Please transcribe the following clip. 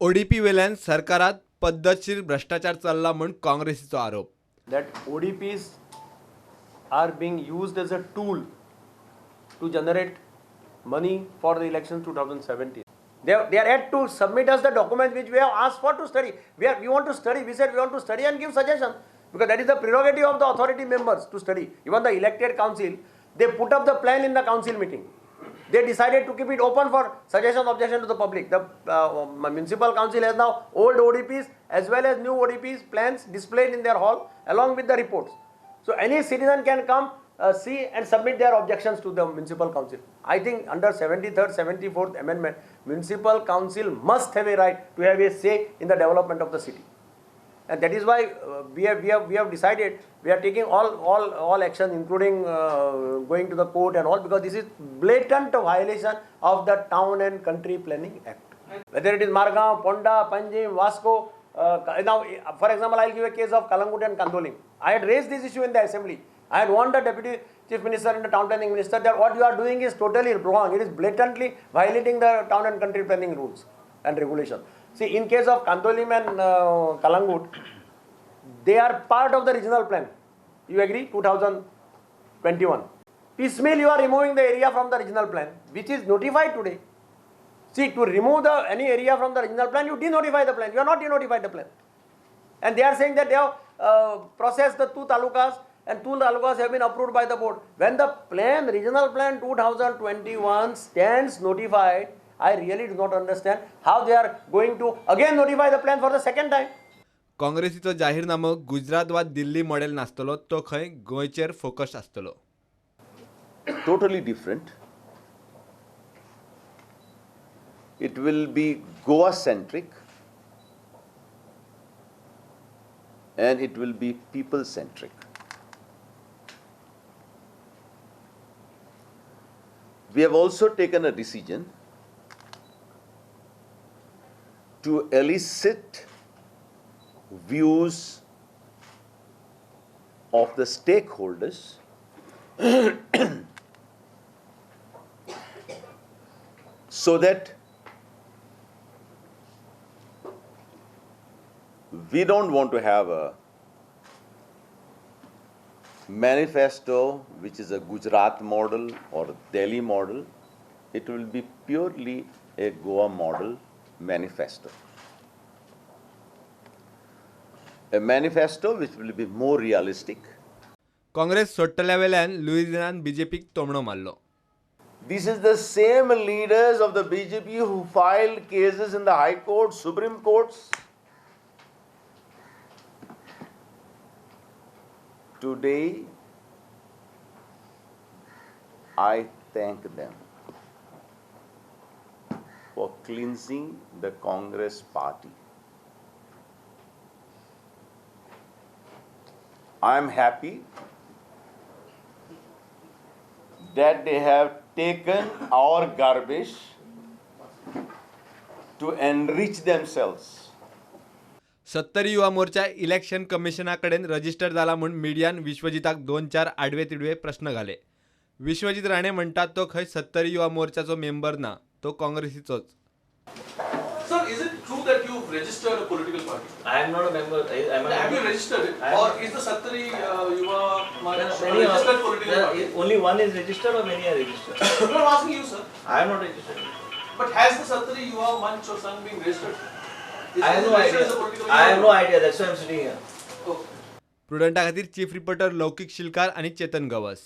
ODP वेल्यान सरकारात पद्धतशीर भ्रष्टाचार चालला म्हणून काँग्रेसीचो आरोप. That ODPs are being used as a tool to generate money for the elections 2017. They are yet to submit us the documents which we have asked for to study. We want to study. We said we want to study and give suggestions because that is the prerogative of the authority members to study. Even the elected council, they put up the plan in the council meeting. They decided to keep it open for suggestion, objection to the public. The municipal council has now old ODPs as well as new ODPs plans displayed in their hall along with the reports. So any citizen can come see and submit their objections to the municipal council. I think under 73rd, 74th amendment, municipal council must have a right to have a say in the development of the city. And that is why we have decided we are taking all action, including going to the court and all, because this is blatant violation of the Town and Country Planning Act. Whether it is Margao, Ponda, Panjim, Vasco. Now, for example, I will give a case of Kalangut and Kandolim. I had raised this issue in the assembly. I had warned the deputy chief minister and the town planning minister that what you are doing is totally wrong. It is blatantly violating the town and country planning rules and regulations. See, in case of Kandolim and Kalangut, they are part of the regional plan. You agree? 2021. Piecemeal, you are removing the area from the regional plan, which is notified today. See, to remove any area from the regional plan, you denotify the plan. You are not denotified the plan. And they are saying that they have processed the two talukas and two talukas have been approved by the board. When the plan, regional plan 2021 stands notified, I really do not understand how they are going to again notify the plan for the second time. काँग्रेसीचो जाहीरनामो Gujarat वा Delhi model नासतलो, तो खंय गोंयचेर focus आसतलो. Totally different. It will be Goa centric and it will be people centric. We have also taken a decision to elicit views of the stakeholders so that we don't want to have a manifesto which is a Gujarat model or a Delhi model. It will be purely a Goa model manifesto. A manifesto which will be more realistic. Congress सोडटल्या वेल्यान लुइजियानान BJPक तोमणो मारलो. This is the same leaders of the BJP who filed cases in the High Court, Supreme Courts. Today, I thank them for cleansing the Congress party. I am happy that they have taken our garbage to enrich themselves. 70 Yuva Morcha election कमिशनाकडेन register जाला म्हणून मीडियान विश्वजिताक 2-4 आडवे तिडवे प्रश्न घाले. विश्वजित राणे म्हणतात तो खंय 70 युवा मोर्चाचो member ना, तो काँग्रेसीचोच. Sir, is it true that you've registered a political party? I am not a member. Have you registered it? Or is the Sattari Yuva registered political party? Only one is registered or many are registered? I'm not asking you, sir. I am not registered. But has the Sattari Yuva Manch or Sangh been registered? I have no idea. I have no idea. That's why I am sitting here. Okay. प्रुडंटा खातीर chief reporter लौकिक शिलकार आणि चेतन गवस.